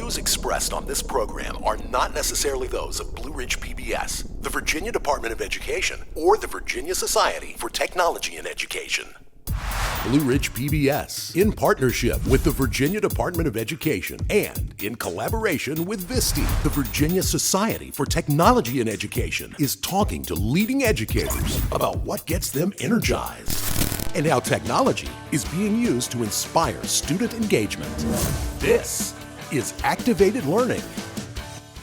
views expressed on this program are not necessarily those of Blue Ridge PBS, the Virginia Department of Education, or the Virginia Society for Technology in Education. Blue Ridge PBS, in partnership with the Virginia Department of Education and in collaboration with VISTI, the Virginia Society for Technology in Education, is talking to leading educators about what gets them energized and how technology is being used to inspire student engagement. This is Activated Learning.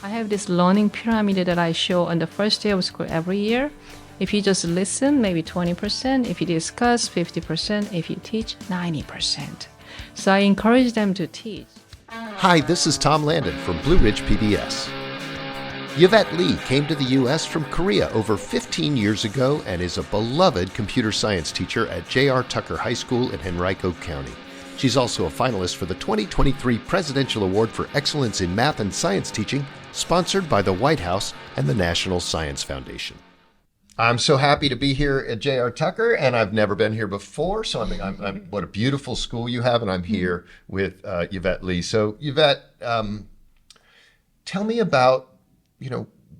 I have this learning pyramid that I show on the first day of school every year. If you just listen, maybe 20%. If you discuss, 50%. If you teach, 90%. So I encourage them to teach. Hi, this is Tom Landon from Blue Ridge PBS. Yvette Lee came to the U.S. from Korea over 15 years ago and is a beloved computer science teacher at J.R. Tucker High School in Henrico County. She's also a finalist for the 2023 Presidential Award for Excellence in Math and Science Teaching, sponsored by the White House and the National Science Foundation. I'm so happy to be here at J.R. Tucker, and I've never been here before, so I'm what a beautiful school you have, and I'm here with Yvette Lee. So, Yvette, tell me about,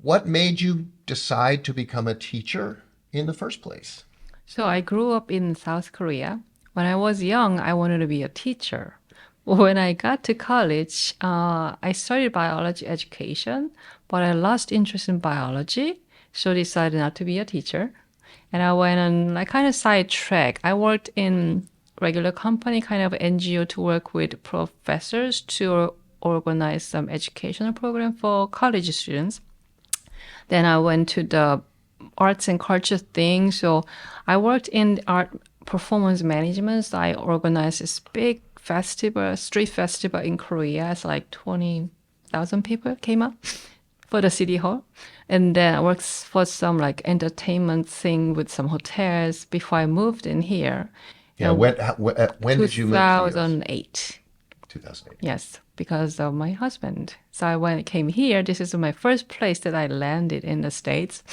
what made you decide to become a teacher in the first place? So I grew up in South Korea. When I was young, I wanted to be a teacher. When I got to college, I started biology education, but I lost interest in biology. So decided not to be a teacher. And I went on kind of sidetrack. I worked in regular company, kind of NGO, to work with professors to organize some educational program for college students. Then I went to the arts and culture thing. So I worked in art performance management. So I organized this big festival, street festival in Korea. It's like 20,000 people came up for the city hall. And then I worked for some entertainment thing with some hotels before I moved in here. Yeah, when did you move to 2008. 2008. Yes, because of my husband. So when I came here, this is my first place that I landed in the States.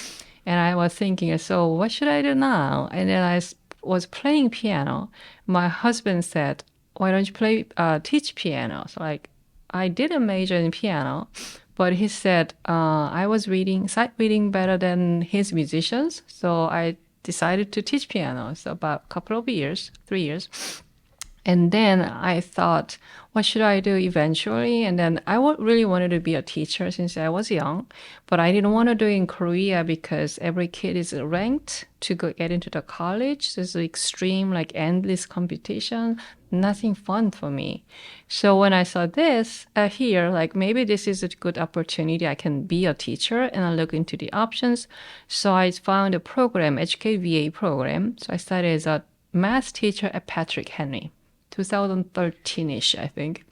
And I was thinking, so what should I do now? And then I was playing piano. My husband said, why don't you teach piano? So I didn't major in piano. But he said I was sight reading better than his musicians. So I decided to teach piano. So about a couple of years, 3 years. And then I thought, what should I do eventually? And then I really wanted to be a teacher since I was young. But I didn't want to do it in Korea because every kid is ranked to get into the college. There's extreme, endless competition. Nothing fun for me. So when I saw this here, maybe this is a good opportunity. I can be a teacher, and I look into the options. So I found a program, Educate VA program. So I started as a math teacher at Patrick Henry, 2013-ish, I think.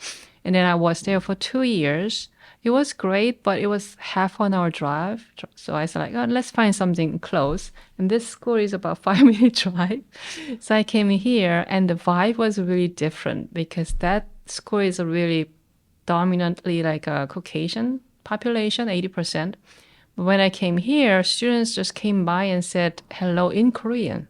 And then I was there for 2 years. It was great, but it was half an hour drive. So I said, let's find something close. And this school is about 5-minute drive. So I came here, and the vibe was really different because that school is a really dominantly a Caucasian population, 80%. But when I came here, students just came by and said hello in Korean.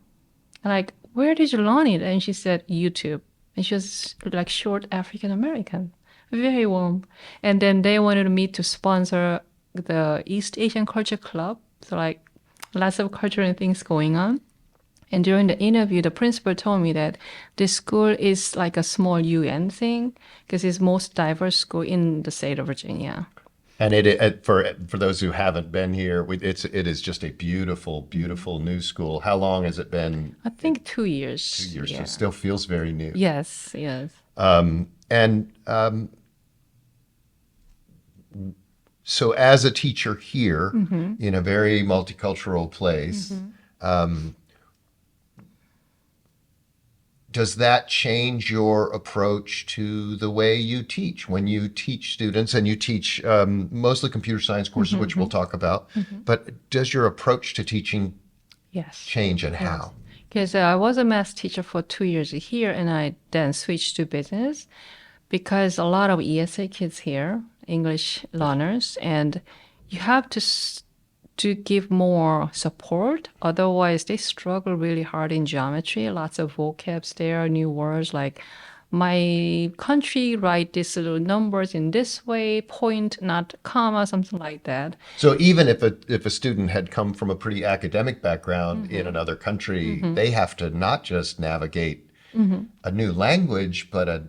Where did you learn it? And she said, YouTube. And she was short African American. Very warm. And then they wanted me to sponsor the East Asian Culture Club. So lots of cultural things going on. And during the interview, the principal told me that this school is like a small UN thing because it's the most diverse school in the state of Virginia. And for those who haven't been here, it is just a beautiful, beautiful new school. How long has it been? I think 2 years. 2 years. Yeah. So it still feels very new. Yes. So as a teacher here in a very multicultural place, does that change your approach to the way you teach when you teach students, and you teach mostly computer science courses, which we'll talk about, but does your approach to teaching change, and how? Because I was a math teacher for 2 years here, and I then switched to business because a lot of ESA kids here, English learners, and you have to give more support. Otherwise, they struggle really hard in geometry. Lots of vocabs there, new words like my country write these little numbers in this way, point, not comma, something like that. So even if a student had come from a pretty academic background in another country, they have to not just navigate a new language, but a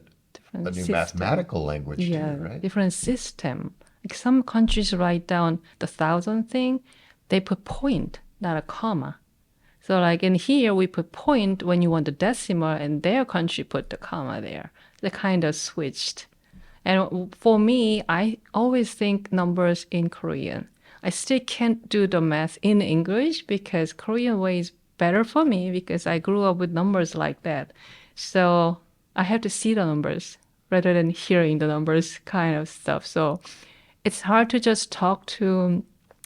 Different new system. mathematical language too, Yeah, right? different system. Like some countries write down the thousand thing, they put point, not a comma. So like in here, we put point when you want the decimal, and their country put the comma there. They kind of switched. And for me, I always think numbers in Korean. I still can't do the math in English because Korean way is better for me because I grew up with numbers like that. So I have to see the numbers rather than hearing the numbers kind of stuff. So it's hard to just talk to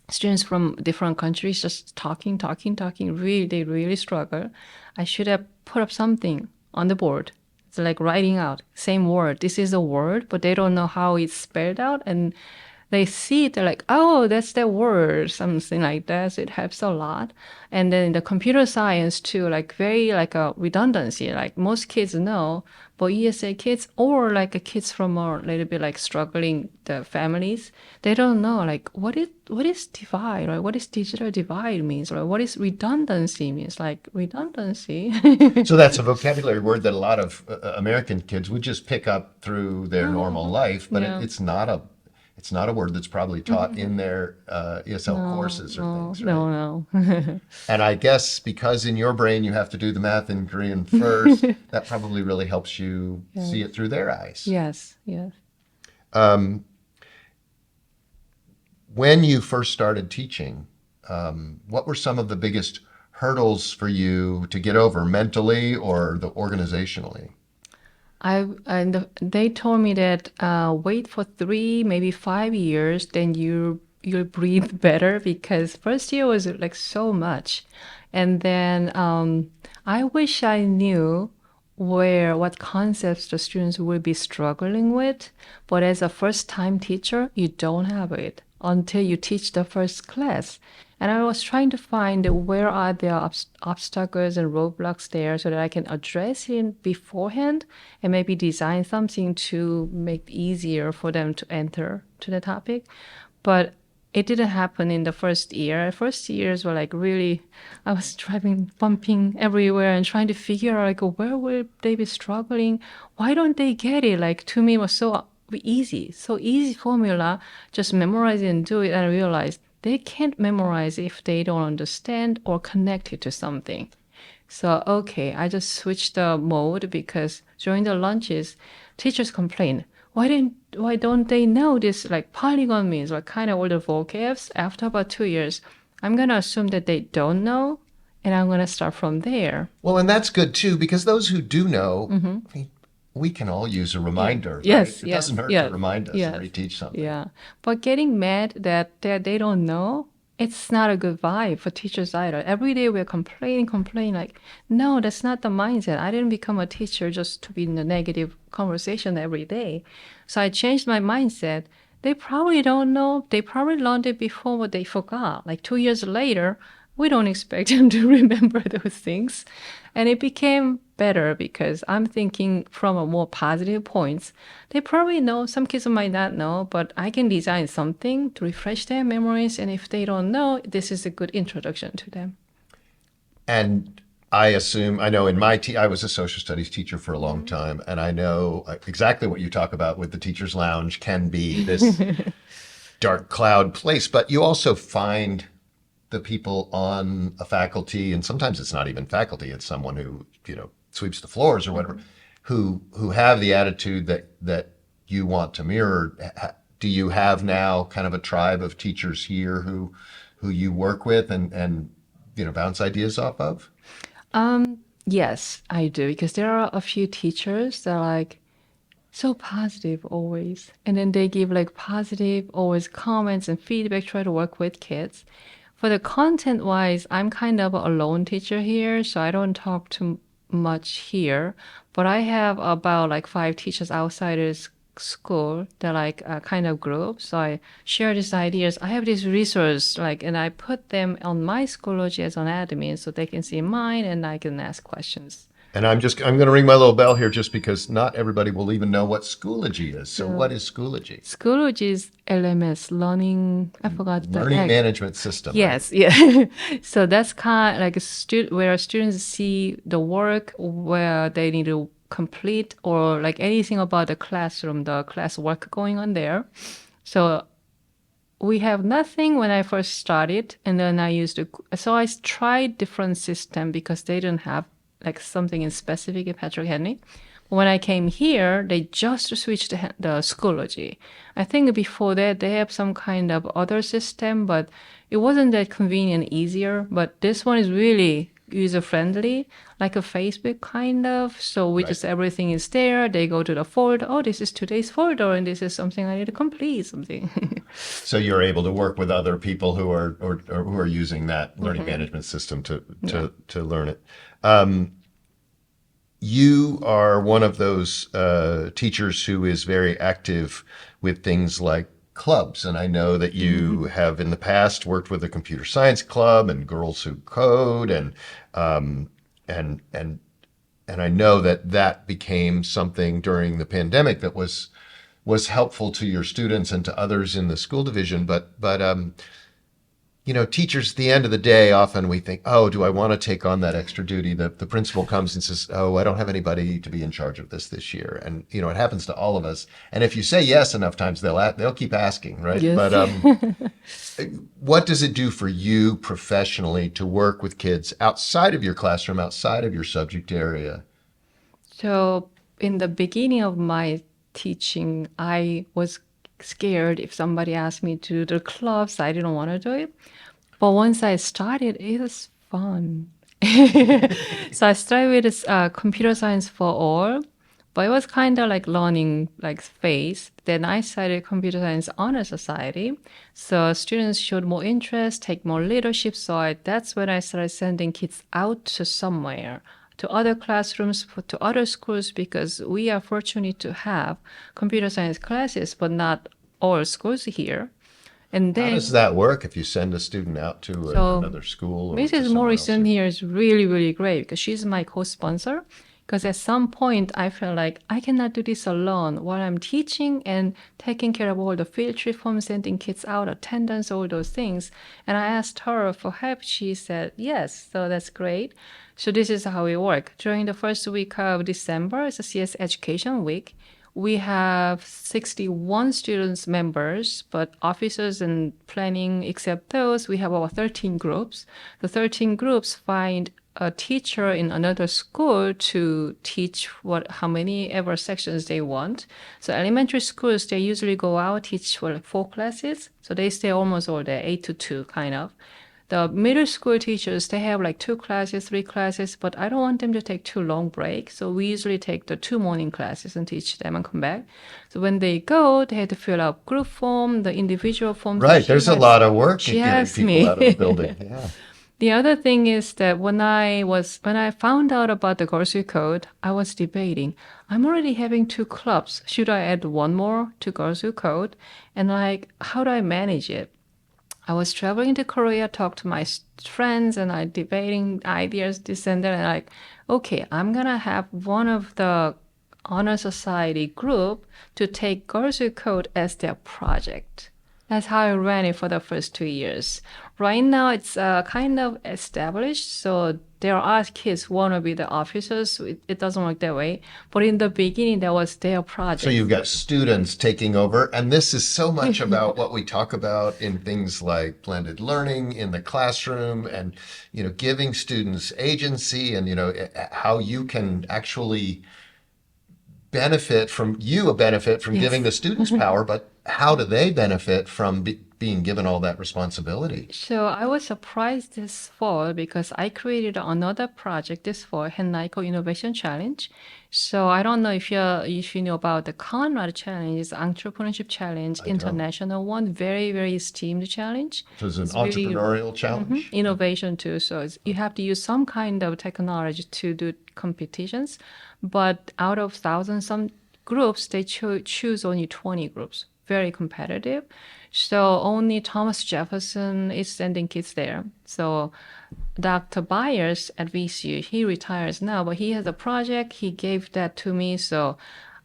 students from different countries, just talking, talking, talking. Really, they really struggle. I should have put up something on the board. It's like writing out same word. This is a word, but they don't know how it's spelled out, and they see it. They're like, "Oh, that's that word," something like that. So it helps a lot. And then the computer science too, like very like a redundancy. Like most kids know, but ESA kids or like kids from a little bit like struggling the families, they don't know like what is divide, right? What is digital divide means, right? What is redundancy means? Like redundancy. So that's a vocabulary word that a lot of American kids would just pick up through their normal life, but Yeah. it's not a word that's probably taught in their ESL courses or No, things, right? no, no. And I guess because in your brain you have to do the math in Korean first, that probably really helps you see it through their eyes. Yes, yes. When you first started teaching, what were some of the biggest hurdles for you to get over mentally or organizationally? They told me that wait for 3, maybe 5 years, then you'll breathe better because first year was like so much, and then I wish I knew what concepts the students will be struggling with, but as a first time teacher, you don't have it until you teach the first class. And I was trying to find where are the obstacles and roadblocks there so that I can address it beforehand and maybe design something to make it easier for them to enter to the topic. But it didn't happen in the first year. First years were like really, I was driving, bumping everywhere and trying to figure out like where will they be struggling? Why don't they get it? Like to me it was so easy formula, just memorize it and do it. And I realized they can't memorize if they don't understand or connect it to something. So, okay, I just switched the mode because during the lunches, teachers complain. Why don't they know this like polygon means like kind of all the vocabs after about 2 years? I'm gonna assume that they don't know and I'm gonna start from there. Well, and that's good too, because those who do know, I mean, we can all use a Yeah. reminder, right? Yes, It doesn't yes, hurt to yes, remind us and yes, reteach something. yeah. But getting mad that they don't know, it's not a good vibe for teachers either. Every day we're complaining, like, no, that's not the mindset. I didn't become a teacher just to be in a negative conversation every day. So I changed my mindset. They probably don't know. They probably learned it before, but they forgot. Like 2 years later, we don't expect them to remember those things. And it became better because I'm thinking from a more positive points. They probably know, some kids might not know, but I can design something to refresh their memories. And if they don't know, this is a good introduction to them. And I know in I was a social studies teacher for a long time, and I know exactly what you talk about with the teacher's lounge can be this dark cloud place, but you also find the people on a faculty, and sometimes it's not even faculty, it's someone who, sweeps the floors or whatever, who have the attitude that you want to mirror. Do you have now kind of a tribe of teachers here who you work with and bounce ideas off of? Yes, I do, because there are a few teachers that are like so positive always. And then they give like positive always comments and feedback, try to work with kids. For the content wise, I'm kind of a lone teacher here, so I don't talk too much here. But I have about like 5 teachers outside of school. They're like a kind of group. So I share these ideas. I have this resource, like, and I put them on my Schoology as an admin so they can see mine and I can ask questions. And I'm going to ring my little bell here just because not everybody will even know what Schoology is. So what is Schoology? Schoology is LMS, learning, I forgot the Learning egg. management system, right? Yes, yeah. So that's kind of like where students see the work where they need to complete or like anything about the classroom, the class work going on there. So we have nothing when I first started, and then so I tried different system because they didn't have like something in specific in Patrick Henry. When I came here, they just switched the Schoology. I think before that they have some kind of other system, but it wasn't that convenient, easier. But this one is really user friendly, like a Facebook kind of. So we just everything is there. They go to the folder. Oh, this is today's folder, and this is something I need to complete. Something. So you're able to work with other people who are or who are using that learning management system to learn it. You are one of those teachers who is very active with things like clubs, and I know that you have in the past worked with a computer science club and Girls Who Code, um, and and and I know that that became something during the pandemic that was helpful to your students and to others in the school division. But you know, teachers at the end of the day, often we think, oh, do I want to take on that extra duty? The principal comes and says, oh, I don't have anybody to be in charge of this year. And, you know, it happens to all of us. And if you say yes enough times, they'll keep asking, right? Yes. But what does it do for you professionally to work with kids outside of your classroom, outside of your subject area? So in the beginning of my teaching, I was scared if somebody asked me to do the clubs. I didn't want to do it. But once I started, it was fun. So I started with this, computer science for all, but it was kind of like learning like phase. Then I started computer science honor society. So students showed more interest, take more leadership. So that's when I started sending kids out to somewhere, to other classrooms, to other schools, because we are fortunate to have computer science classes, but not all schools here. And How then, does that work if you send a student out to so another school or to Mrs. somewhere else? Morrison here is really, really great because she's my co-sponsor. Because at some point I felt like I cannot do this alone while I'm teaching and taking care of all the field trip forms, sending kids out, attendance, all those things. And I asked her for help. She said yes. So that's great. So this is how we work. During the first week of December, it's a CS Education Week. We have 61 students members, but officers and planning, except those, we have about 13 groups. The 13 groups find a teacher in another school to teach how many ever sections they want. So elementary schools, they usually go out, teach for like 4 classes. So they stay almost all day, 8 to 2 kind of. The middle school teachers, they have like 2 classes, 3 classes, but I don't want them to take too long breaks. So we usually take the 2 morning classes and teach them and come back. So when they go, they have to fill out group form, the individual forms. Right. There's a lot of work She getting asked people me. out of the building. Yeah. The other thing is that when I found out about the Girls Who Code, I was debating. I'm already having 2 clubs. Should I add one more to Girls Who Code? And like, how do I manage it? I was traveling to Korea, talked to my friends, and I debating ideas, this and that. And like, okay, I'm gonna have one of the honor society group to take Girls Who Code as their project. That's how I ran it for the first 2 years. Right now, it's kind of established, so there are kids who want to be the officers. It doesn't work that way. But in the beginning, that was their project. So you've got students taking over, and this is so much about what we talk about in things like blended learning in the classroom, and you know, giving students agency, and you know how you can actually benefit from giving the students power, but how do they benefit from being given all that responsibility? So I was surprised this fall because I created another project this fall, Hennaiko Innovation Challenge. So I don't know if you know about the Conrad Challenge, it's Entrepreneurship Challenge, international one, very, very esteemed challenge. So it's an really entrepreneurial challenge. Innovation too. So you have to use some kind of technology to do competitions, but out of thousands, some groups, they choose only 20 groups. Very competitive. So only Thomas Jefferson is sending kids there. So Dr. Byers at VCU, he retires now, but he has a project. He gave that to me. So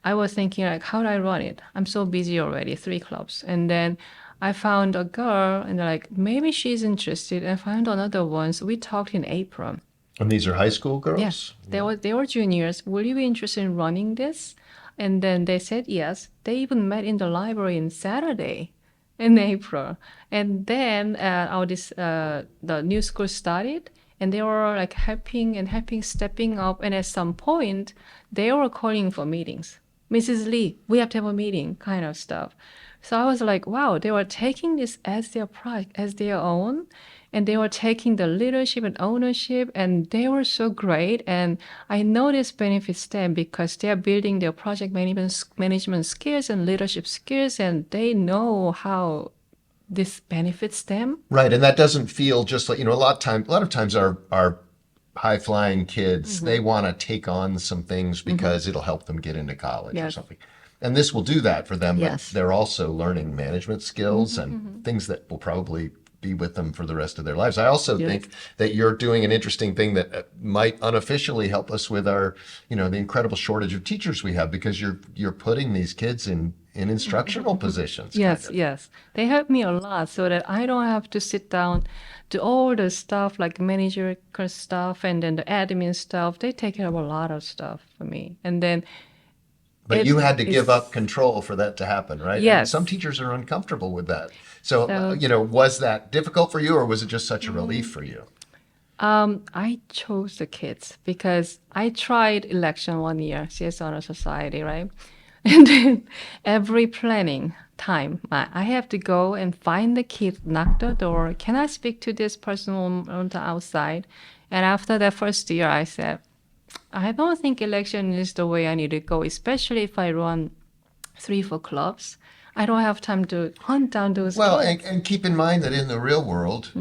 I was thinking, like, how do I run it? I'm so busy already, 3 clubs. And then I found a girl, and like, maybe she's interested. And I found another one. So we talked in April. And these are high school girls? Yes, they were juniors. Will you be interested in running this? And then they said yes. They even met in the library on Saturday in April. And then the new school started, and they were like helping, stepping up. And at some point, they were calling for meetings. Mrs. Lee, we have to have a meeting, kind of stuff. So I was like, wow, they were taking this as their project, as their own, and they were taking the leadership and ownership, and they were so great. And I know this benefits them because they're building their project management skills and leadership skills, and they know how this benefits them. Right, and that doesn't feel just like, a lot of times our high flying kids, they want to take on some things because it'll help them get into college or Yes. something. And this will do that for them, Yes. but they're also learning management skills and things that will probably be with them for the rest of their lives. I also think that you're doing an interesting thing that might unofficially help us with our, the incredible shortage of teachers we have, because you're putting these kids in instructional positions. Yes, kind of. yes. They help me a lot so that I don't have to sit down, do all the stuff like managerial stuff and then the admin stuff. They take care of a lot of stuff for me. And then But you had to it's- give up control for that to happen, right? And Yes. some teachers are uncomfortable with that. So, So- was that difficult for you, or was it just such a relief for you? I chose the kids because I tried election one year, CS Honor Society, right? And then every planning time, I have to go and find the kid, knock the door. Can I speak to this person on the outside? And after that first year, I said, I don't think election is the way I need to go, especially if I run 3, 4 clubs. I don't have time to hunt down those Well, kids. and keep in mind that in the real world,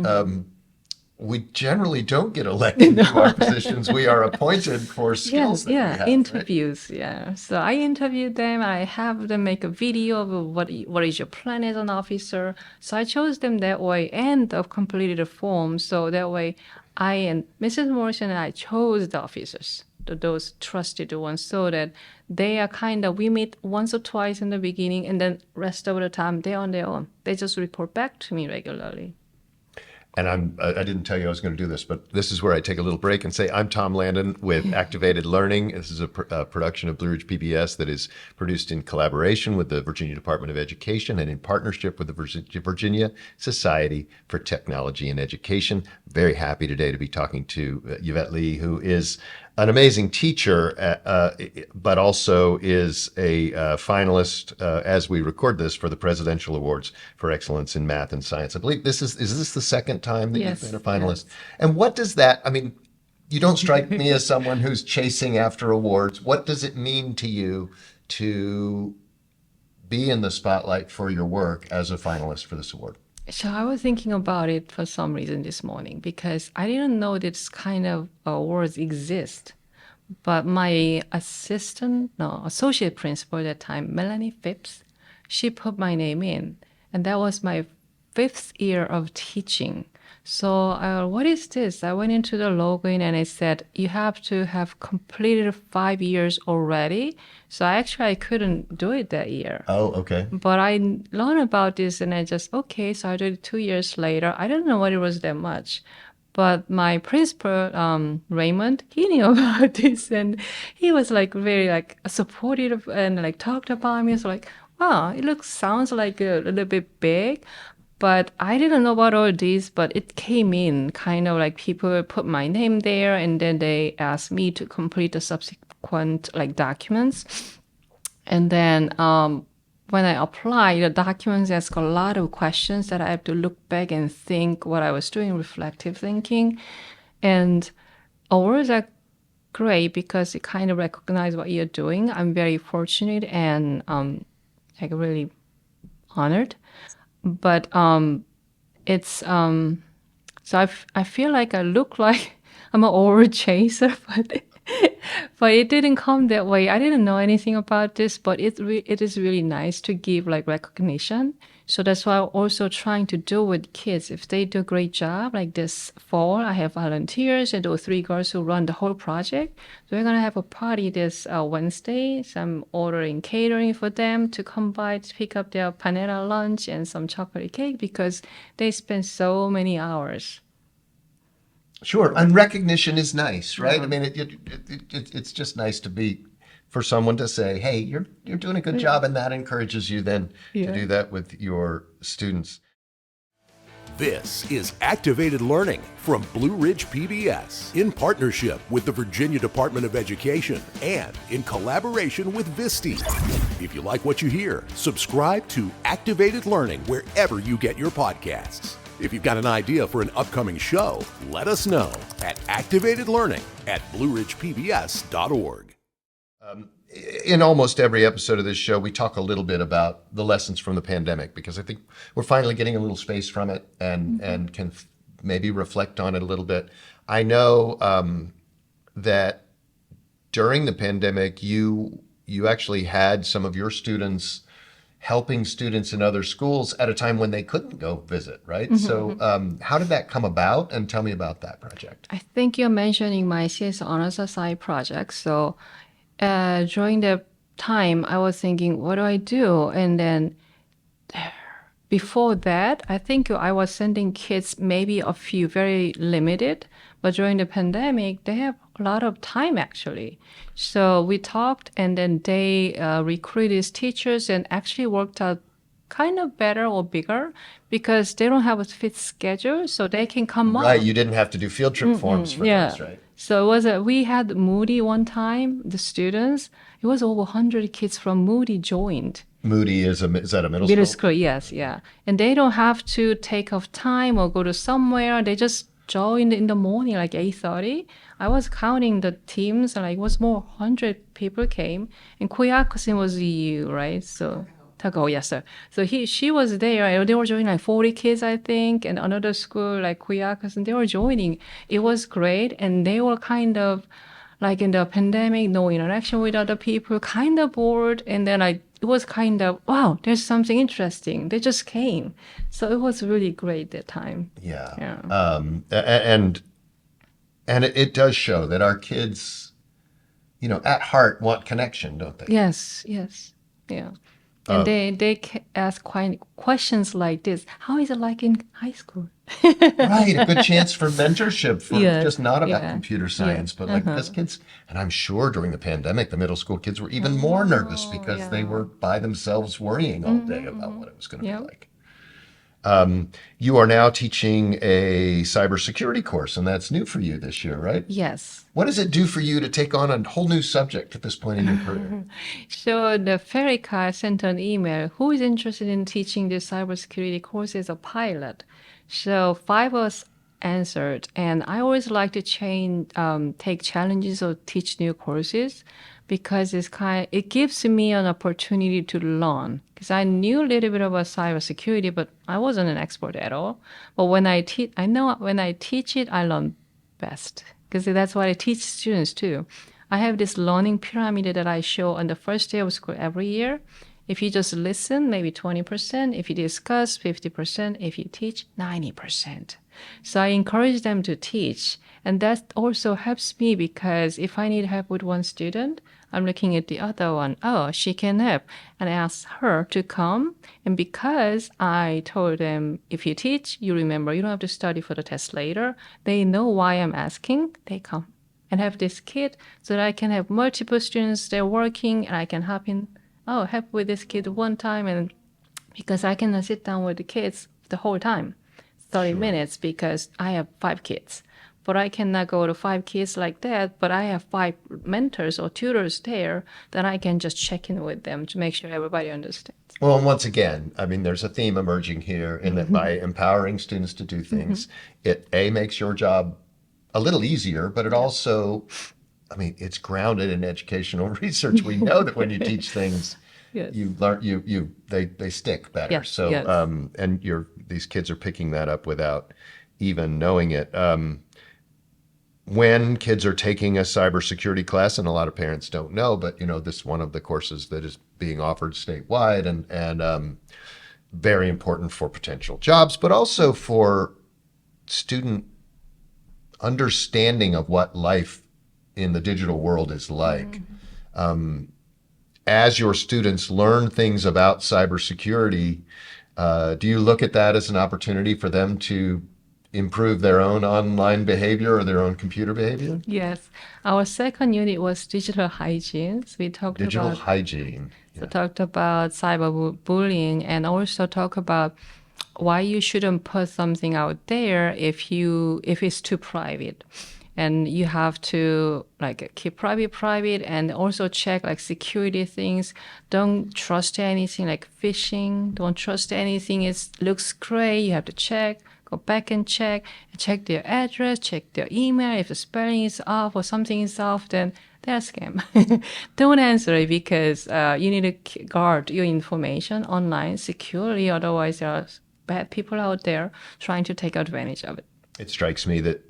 we generally don't get elected to our positions. We are appointed for skills that we have. Right? Interviews, yeah. So I interviewed them. I have them make a video of what is your plan as an officer. So I chose them that way, and I've completed a form. So that way, I and Mrs. Morrison and I chose the officers, those trusted ones, so that they are we meet once or twice in the beginning, and then rest of the time they're on their own. They just report back to me regularly. And I didn't tell you I was going to do this, but this is where I take a little break and say, I'm Tom Landon with Activated Learning. This is a production of Blue Ridge PBS that is produced in collaboration with the Virginia Department of Education and in partnership with the Virginia Society for Technology and Education. Very happy today to be talking to Yvette Lee, who is an amazing teacher, but also is a finalist, as we record this, for the Presidential Awards for Excellence in Math and Science. I believe is this the second time that Yes, you've been a finalist? And what does that, you don't strike me as someone who's chasing after awards. What does it mean to you to be in the spotlight for your work as a finalist for this award? So I was thinking about it for some reason this morning because I didn't know this kind of awards exist. But my associate principal at that time, Melanie Phipps, she put my name in. And that was my 5th year of teaching. So what is this? I went into the login and it said, you have to have completed 5 years already. So I couldn't do it that year. Oh, okay. But I learned about this and I just, okay, so I did it 2 years later. I don't know what it was that much. But my principal, Raymond, he knew about this and he was very supportive and talked about me. So wow, sounds like a little bit big. But I didn't know about all this, but it came in people put my name there and then they asked me to complete the subsequent documents. And then when I apply, the documents ask a lot of questions that I have to look back and think what I was doing, reflective thinking. And awards are great because it kind of recognize what you're doing. I'm very fortunate and really honored. But it's so I feel like I look like I'm an award chaser, but But it didn't come that way. I didn't know anything about this, but it is really nice to give like recognition. So that's why I'm also trying to do with kids. If they do a great job, like this fall, I have volunteers and those three girls who run the whole project. So we're gonna have a party this Wednesday. So I'm ordering catering for them to come by to pick up their panera lunch and some chocolate cake because they spend so many hours. Sure, and recognition is nice, right? I mean, it's just nice to be for someone to say, "Hey, you're doing a good job," and that encourages you then to do that with your students. This is Activated Learning from Blue Ridge PBS in partnership with the Virginia Department of Education and in collaboration with Visti. If you like what you hear, subscribe to Activated Learning wherever you get your podcasts. If you've got an idea for an upcoming show, let us know at activatedlearning@blueridgepbs.org. In almost every episode of this show, we talk a little bit about the lessons from the pandemic because I think we're finally getting a little space from it and can maybe reflect on it a little bit. I know that during the pandemic, you actually had some of your students helping students in other schools at a time when they couldn't go visit, right? So how did that come about? And tell me about that project. I think you're mentioning my CS Honors Side project. So during the time, I was thinking, what do I do? And then before that, I think I was sending kids maybe a few, very limited. But during the pandemic, they have a lot of time actually. So we talked and then they recruited teachers and actually worked out kind of better or bigger because they don't have a fixed schedule, so they can come up. Right, you didn't have to do field trip forms for those, right? So it was we had Moody one time, the students, it was over 100 kids from Moody joined. Moody is that a middle Middle school? school, yes, yeah. And they don't have to take off time or go to somewhere. They just joined in the morning, like 8:30. I was counting the teams, and like it was more 100 people came. And Kuyakusin was EU, right? So Tago, yes, sir. So she was there. And they were joining like 40 kids, I think, and another school like Kuyakusin, they were joining. It was great, and they were kind of like in the pandemic, no interaction with other people, kind of bored. And then it was kind of, wow, there's something interesting. They just came. So it was really great that time. Yeah. And it does show that our kids, at heart want connection, don't they? Yes. Yeah. And they ask questions like this. How is it like in high school? Right, a good chance for mentorship for Yes, just not about yeah, computer science, but like because kids, and I'm sure during the pandemic, the middle school kids were even more nervous because they were by themselves worrying all day about what it was going to be like. You are now teaching a cybersecurity course, and that's new for you this year, right? Yes. What does it do for you to take on a whole new subject at this point in your career? So the Ferica sent an email. Who is interested in teaching this cybersecurity course as a pilot? So 5 of us answered, and I always like to take challenges or teach new courses because it gives me an opportunity to learn. Because I knew a little bit about cybersecurity, but I wasn't an expert at all. But when I teach, I know when I teach it, I learn best. Because that's what I teach students too. I have this learning pyramid that I show on the first day of school every year. If you just listen, maybe 20%. If you discuss, 50%. If you teach, 90%. So I encourage them to teach. And that also helps me because if I need help with one student, I'm looking at the other one. Oh, she can help. And I ask her to come. And because I told them, if you teach, you remember, you don't have to study for the test later. They know why I'm asking. They come and have this kid so that I can have multiple students. They're working and I can help with this kid one time. And because I can sit down with the kids the whole time, 30 minutes, because I have 5 kids. But I cannot go to 5 kids like that. But I have 5 mentors or tutors there that I can just check in with them to make sure everybody understands. Well, and once again, I mean, there's a theme emerging here in that by empowering students to do things, it makes your job a little easier, but it also, I mean, it's grounded in educational research. We know that when you teach things, you learn, they stick better. Yes, so, yes. And these kids are picking that up without even knowing it. when kids are taking a cybersecurity class, and a lot of parents don't know, but this is one of the courses that is being offered statewide, and very important for potential jobs, but also for student understanding of what life in the digital world is like. As your students learn things about cybersecurity, do you look at that as an opportunity for them to improve their own online behavior or their own computer behavior? Yes. Our second unit was digital hygiene. So we talked Digital about hygiene. So talked about cyberbullying and also talk about why you shouldn't put something out there if it's too private. And you have to like keep private and also check like security things. Don't trust anything like phishing. Don't trust anything. It looks great. You have to check. Go back and check their address, check their email. If the spelling is off or something is off, then they're a scam. Don't answer it because you need to guard your information online securely. Otherwise, there are bad people out there trying to take advantage of it. It strikes me that,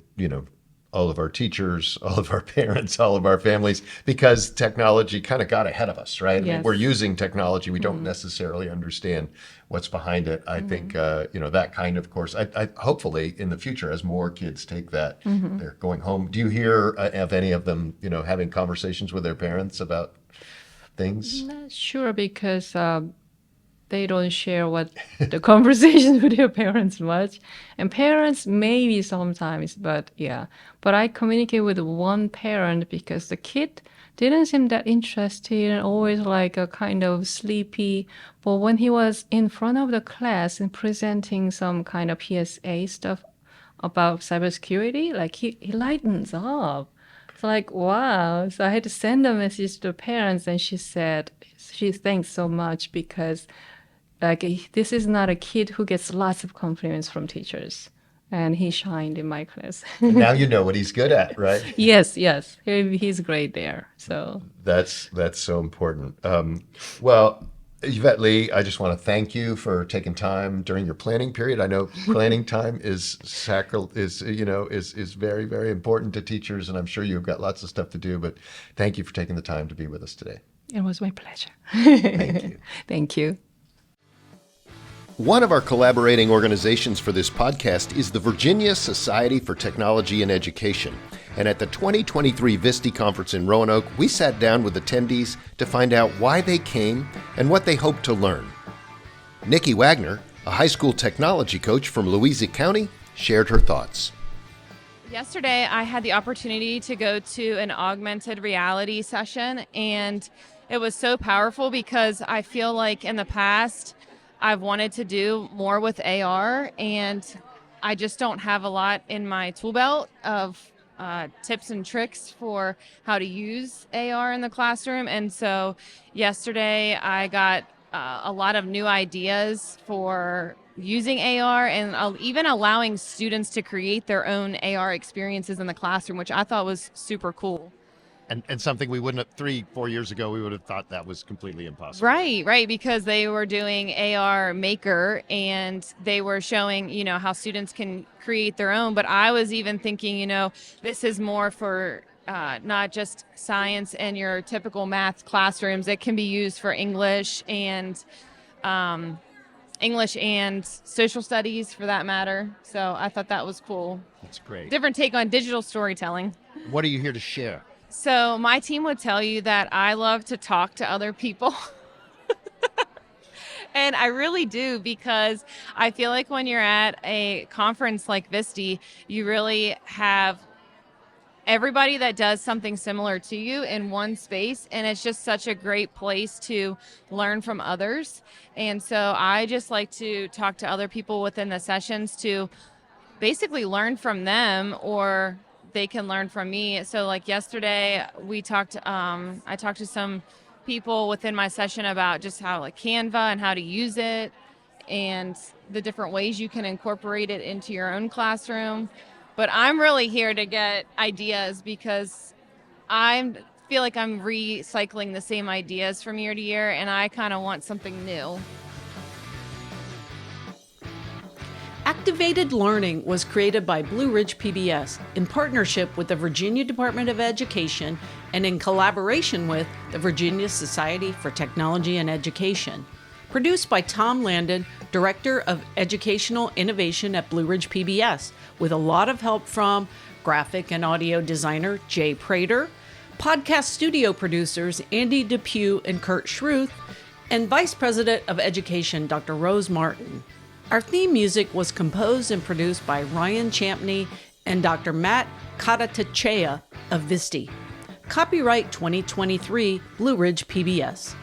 all of our teachers, all of our parents, all of our families, because technology kind of got ahead of us, right? Yes. I mean, we're using technology. We don't necessarily understand what's behind it. I think, that kind of course, I hopefully in the future, as more kids take that, they're going home. Do you hear of any of them, having conversations with their parents about things? Not sure because they don't share what the conversation with their parents much. And parents maybe sometimes, but yeah. But I communicate with one parent because the kid didn't seem that interested and always like a kind of sleepy. But when he was in front of the class and presenting some kind of PSA stuff about cybersecurity, like he lightens up. It's like, wow. So I had to send a message to the parents and she said, she thanks so much because like this is not a kid who gets lots of compliments from teachers. And he shined in my class. And now you know what he's good at, right? Yes. He's great there. So that's so important. Well, Yvette Lee, I just want to thank you for taking time during your planning period. I know planning time is very, very important to teachers, and I'm sure you've got lots of stuff to do, but thank you for taking the time to be with us today. It was my pleasure. Thank you. Thank you. One of our collaborating organizations for this podcast is the Virginia Society for Technology and Education. And at the 2023 VISTE Conference in Roanoke, we sat down with attendees to find out why they came and what they hope to learn. Nikki Wagner, a high school technology coach from Louisa County, shared her thoughts. Yesterday, I had the opportunity to go to an augmented reality session, and it was so powerful because I feel like in the past, I've wanted to do more with AR, and I just don't have a lot in my tool belt of tips and tricks for how to use AR in the classroom. And so yesterday I got a lot of new ideas for using AR and even allowing students to create their own AR experiences in the classroom, which I thought was super cool. And something we wouldn't have 3-4 years ago, we would have thought that was completely impossible. Right, because they were doing AR Maker and they were showing, how students can create their own. But I was even thinking, this is more for not just science and your typical math classrooms. It can be used for English and social studies for that matter. So I thought that was cool. That's great. Different take on digital storytelling. What are you here to share? So my team would tell you that I love to talk to other people. And I really do, because I feel like when you're at a conference like VISTE, you really have everybody that does something similar to you in one space. And it's just such a great place to learn from others. And so I just like to talk to other people within the sessions to basically learn from them, or they can learn from me. So like yesterday I talked to some people within my session about just how like Canva and how to use it and the different ways you can incorporate it into your own classroom. But I'm really here to get ideas because I feel like I'm recycling the same ideas from year to year, and I kind of want something new. Activated Learning was created by Blue Ridge PBS in partnership with the Virginia Department of Education and in collaboration with the Virginia Society for Technology and Education. Produced by Tom Landon, Director of Educational Innovation at Blue Ridge PBS, with a lot of help from graphic and audio designer Jay Prater, podcast studio producers Andy Depew and Kurt Schruth, and Vice President of Education Dr. Rose Martin. Our theme music was composed and produced by Ryan Champney and Dr. Matt Katatachea of Visti. Copyright 2023, Blue Ridge PBS.